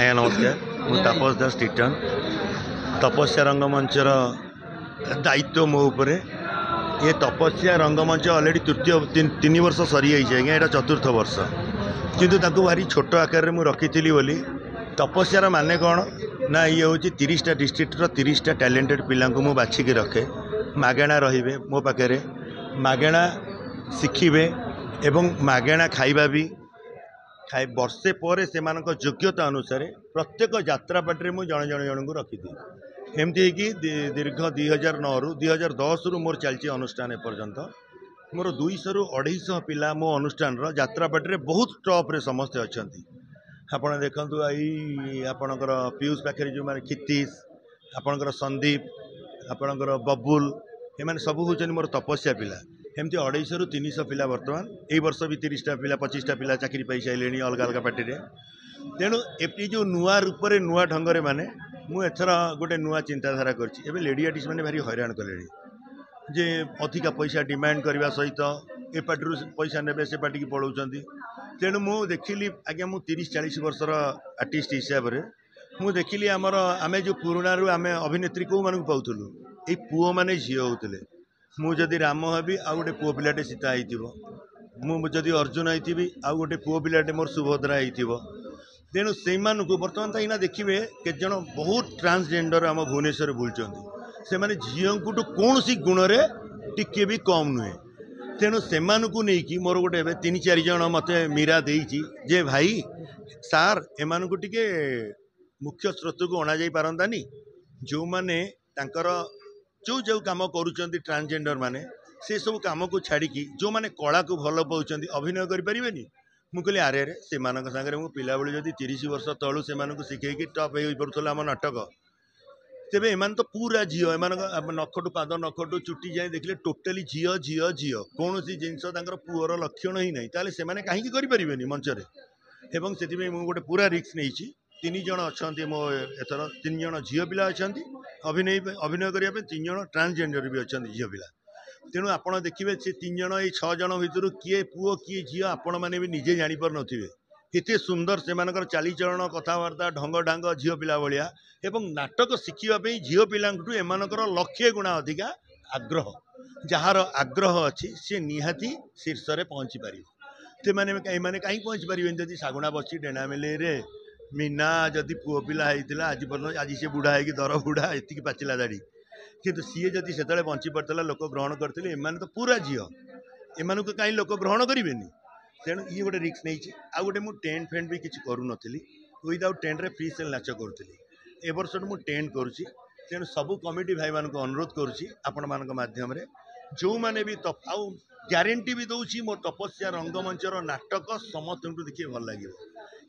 ଆଜ୍ଞା ନମସ୍କାର। ମୁଁ ତାପସ ଦାସ ଟିଟନ୍। ତପସ୍ୟା ରଙ୍ଗମଞ୍ଚର ଦାୟିତ୍ୱ ମୋ ଉପରେ। ये तपस्या रंगमंच अलरेडी तृतीय 3 वर्ष सरी जाइए आज्ञा, यहाँ चतुर्थ वर्ष किंतु ताकू भारी छोट आकार में रखी बोली। तपस्यार माने कौन ना ये हूँ 30टा डिस्ट्रिक्टर 30टा टैलेंटेड पिला मुझे बाछिकी रखे। मागेणा रे मो पाखे मागेणा शिखिबे एवं मागेणा खाइबा भी खाए वर्षे पर से योग्यता अनुसार प्रत्येक यात्रा पार्टी में जन जन जन को रखी एमती कि दीर्घ 2009 रु 2010 रु मोर चलती अनुष्ठान एपर्यंत मोर 200 रु 250 पिला मो अनुष्ठान यात्रा पार्टी बहुत टॉप रे समस्ते अच्छा। आपड़ देखु आई आपणकर पीयूष पाखे जो मैंने क्षितिश आपणकर संदीप आपणकर बबुल एम सब हूँ मोर तपस्या पिला। एमती 250 रु 300 पिला बर्तमान यही वर्ष भी 30टा पिला 25टा पिला चाकरी पाई सारे अलग अलग पार्टी रे। तेणु ये जो नुआ रूप से नुआ ढंग माने मुझर गोटे नुआ चिंताधारा कर लेडी आर्टिस्ट मैंने भारी हैरान कले जे अधिका पैसा डिमांड करने सहित ए पार्टी पैसा ने से पार्टी की पलाउं। तेणु मुझे देखिली आज्ञा मु 30-40 वर्षर आर्टिस्ट हिसाब से मुझे देखिली आमर आम जो पुराणा रू आम अभिनेत्री कौ मानक पाऊलु ये पुओ मैंने झी होते। मुझे राम हेबी आउ गोटे पुओ पिलाटे सीता होती अर्जुन होती आउ गोटे पुओ पिलाटे मोर सुभद्रा हो। तेणु से बर्तमान तो देखिए केत जन बहुत ट्रांसजेंडर आम भुवनेश्वर बुलूँ से मैंने झील को कौन सी गुण में टिके भी कम नुहे। तेणु से नहीं मोर गोटे 3-4 जन मत मीरा देजी जे भाई सार एमान को टिके मुख्य स्रोत को अणा पारंतानी जो मैंने जो जो कम कर ट्रांसजेंडर माने से सब कम को छाड़ी जो मैंने कला को भल पाँच अभिनय करें। मुझे कहली आरे रे से सागर मुझे पिला बेलू जब 30 वर्ष तलू से शिखेकी टप हो पड़ूला आम नाटक तेरे एमान तो पूरा झील एम नखटू पाद नखटू चुटी जाए देखिले टोटाली झील झील झील कौन सी जिनस पुअर लक्षण ही ना ताले से कहीं करें मंचरे। एवं से गोटे पूरा रिस्क नहीं 3 जन अच्छा मो एथर 3 जन झील पिला अच्छा अभिनय करने 3 जन ट्रांसजेंडर भी अच्छा झील पिला। तेणु आपड़ देखिए से 3 जन ये 6 जन भितर किए पुओ किए झील आपण मैंने भी निजे जापर नथिबे एते सुंदर से चालीचलन कथबार्ता ढंग ढांग झील पिला भाया एवं नाटक शिखापी झील पिलांठू एमानकर लक्षे गुणा अधिका आग्रह जार आग्रह अच्छी सी निहाती शीर्ष में पहुँची पार से मैंने कहीं पहुँची पारे जदि सागुणा बसी डेणा मेले रे मीना जदि पुओ पिला होता आज पर्यटन आज सी बुढ़ा है दर बुढ़ा एति पाचिला दाढ़ी कितु सी जदि से बंची पड़ता लोक ग्रहण करते एम तो पूरा झील एम कहीं लोक ग्रहण करेंगे। तेणु ये गोटे रिस्क नहीं आ गए मुझे टेंट फेंट भी किसी करूँ विदाउट टेंट रे फ्री सेल नाच करूँ ए वर्ष मुझे टेंट करुँची। तेणु सबू कमिटी भाई मान अनुरोध करूँ जो मैंने भी आउ ग्यारंटी भी दूसरी मो तपस्या रंगमंचर नाटक समस्त देखिए भल लगे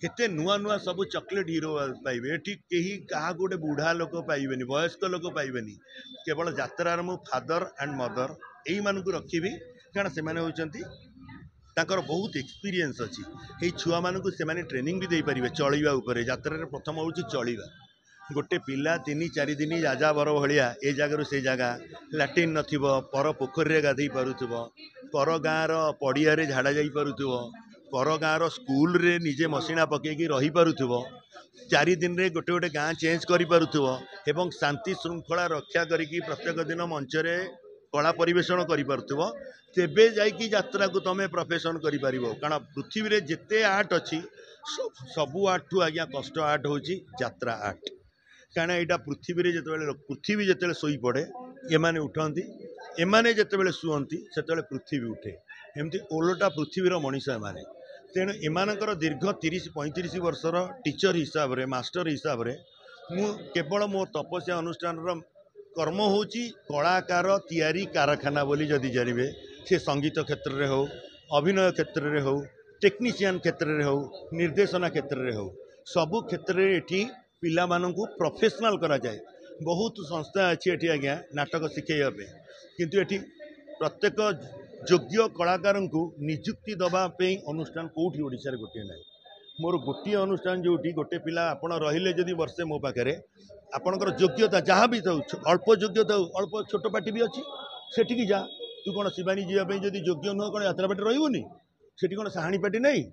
एते नुआ नुआ सब चॉकलेट हीरो पाइबे एटी कहीं क्या गोटे बुढ़ा लोक पाइबे वयस्क लोक पाइबे केवल यात्रार मो फादर एंड मदर यही मानक रखी कारण से होती बहुत एक्सपीरियंस अच्छी ये छुआ मानक से ट्रेनिंग भी दे पारे चलवा उपर यात्रा प्रथम हूँ चलवा गोटे पिला 3-4 दिन राजा बर भाया ए जगार से जगह लाट्रिन नथिबो पर पोखरी गाधई पारुथिबो पर गाँव पड़िया झाड़ा जा पारुथिबो पर गाँव स्कूल रे निजे मसीना पकईकी रही पारुथिबो 4 दिन रे गोटे गोटे गाँ चेंज कर पारुथिबो एवं शांति श्रृंखला रक्षा करिकी प्रत्येक दिन मंचरे कला परिवेषण कर पारुथिबो तेबे जाइकी यात्रा को तमे प्रोफेशन करि पारिबो। कारण पृथ्वी रे जेते आर्ट अच्छी सबू आर्ट ठू आज्ञा कष्ट आर्ट होची यात्रा आर्ट। कारण यहाँ पृथ्वी पृथ्वी जिते शोई पड़े एमाने उठती एमाने जिते शुअती से पृथ्वी उठे एमती ओलटा पृथ्वीर मनीष एमाने। तेणु एमानकर दीर्घ 30-35 वर्षर टीचर हिसाब रे मास्टर हिसाब रे मु केवल मो तपस्या अनुष्ठान कर्म होची कलाकार तैयारी कारखाना बोली जदि जानवे से संगीत क्षेत्र में हो अभिनय क्षेत्र में हो टेक्नीशियन क्षेत्र में हो निर्देशना क्षेत्र में हो सबू क्षेत्र में ये पिला मानू प्रोफेशनल करा जाए। बहुत संस्था अच्छी एटी आज्ञा नाटक शिखेवाई किंतु एटी प्रत्येक योग्य कलाकार को निजुक्ति दवाई अनुष्ठान कौटी ओडिशा गोटे ना मोर गोटे अनुष्ठान जो गोटे पिला आपण रहिले जदि वर्षे मो पाखे आपणकर योग्यता जहाँ भी था अल्प योग्यता अल्प छोट पार्टी भी अच्छी सेठी जा तू कौन शिवानी जावाई जब योग्य नुह कौन यात्रा पार्टी रही सेठी कौन साहाणी पार्टी नहीं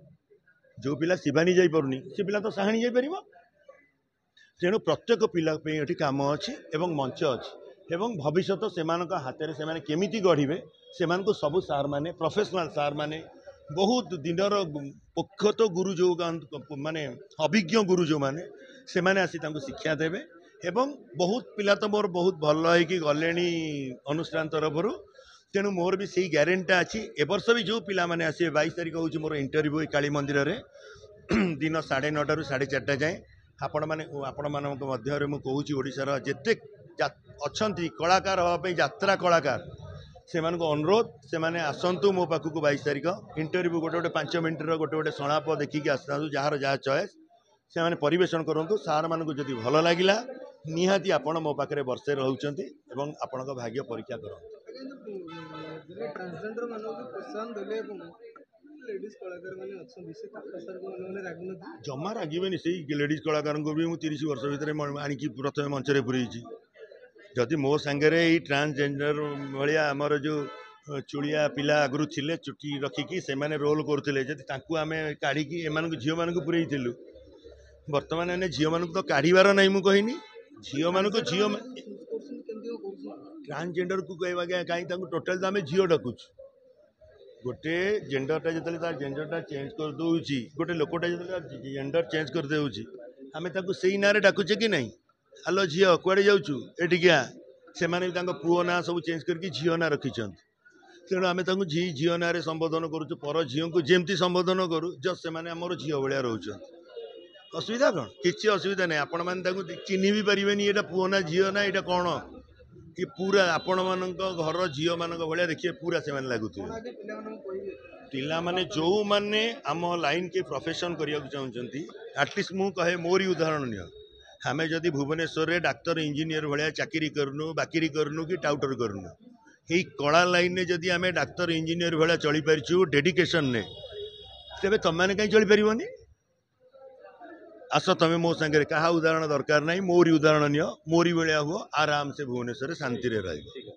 जो पिला शिवानी जापरुनी से पिला तो साहाणी जापर तेणु प्रत्येक पिला ये कम अच्छी एवं मंच अच्छी एवं भविष्य से हाथ में केमी गढ़े से सबू सार मैंने प्रोफेशनल सार मैंने बहुत दिनर पोखत गुरु जो माने अभिज्ञ गुरु जो मैंने से मैंने आसी शिक्षा देवे एवं बहुत पिला तो मोर बहुत भल हो गले अनुष्ठान तरफ तेणु मोर भी सही ग्यारेंटा अच्छी ए वर्ष भी जो पिला मैंने आसे 22 तारीख हूँ मोर इंटरव्यू काली मंदिर में दिन 9:30 ରୁ 4:30 जाए आपण मध्य कहूँ ओडिशार जेते अच्छा कलाकार हाँपी यात्रा कलाकार से अनुरोध से मैंने आसतु मो पाखक 22 तारीख इंटरव्यू गोटे 5 मिनटर गोटे संलाप देखिकी आसता जार जहाँ चॉइस से मैंने परिवेशन करूँ सार मानक जदि भल लगिला निहाती आपण मो पाखे वर्षे रोचंती एवं आपण भाग्य परीक्षा करूँ जमा रागवे से लेडीज कलाकार को भी 30 वर्ष भितर आणिकी प्रथम मंचरे पुरई जदि मो सांगे ट्रांसजेंडर भाया आमर जो चुड़िया पिला आगु थे चुटी रखिकी से मैंने रोल करुले जब आम काढ़ी झील मान पुरेलु बर्तमान एने झील मान तो काढ़ार ना मुझे कहनी झील मान झील ट्रांसजेंडर को कहवा कहीं टोटाल आम झील डाकुच गोटे जेंडरटा जो जेंडरटा चेंज कर दूची गोटे लोकटा जो जेंडर चेंज कर देउची आम से ना डाकुचे कि नहीं आलो झील कुआड़े जाऊँ एटिकिया से पुओ ना सब चेंज करके झील ना रखिंट तेणु आम झील ना संबोधन करुँ पर झील को जमती संबोधन करूँ जस्ट से आमर झील भाया रोच असुविधा कौन किसी असुविधा नहीं आपण मैंने चिन्ह भी पारे ये पुओ ना झील ना यहाँ कौन ये पूरा आपण मान घर झील मान भाया देखिए पूरा से लगुवे पिला माने जो माने आम लाइन के प्रोफेशन करने चाहते आटलिस्ट मु कहे मोरी उदाहरण नियो आम जदि भुवनेश्वर में डाक्तर इंजीनियर भाया चाकरी करनु बाकी करनु कि टाउटर करनु ये कला लाइन में जदि आम डाक्तर इंजीनियर भाया चली पारिछु डेडिकेशन ने तेरे तुम मैंने कहीं चली पारनी आस तुम मो सांगे क्या उदाहरण दरकार नहीं मोरी उदाहरण नियो मोरी भाया हुआ आराम से भुवनेश्वर शांति रही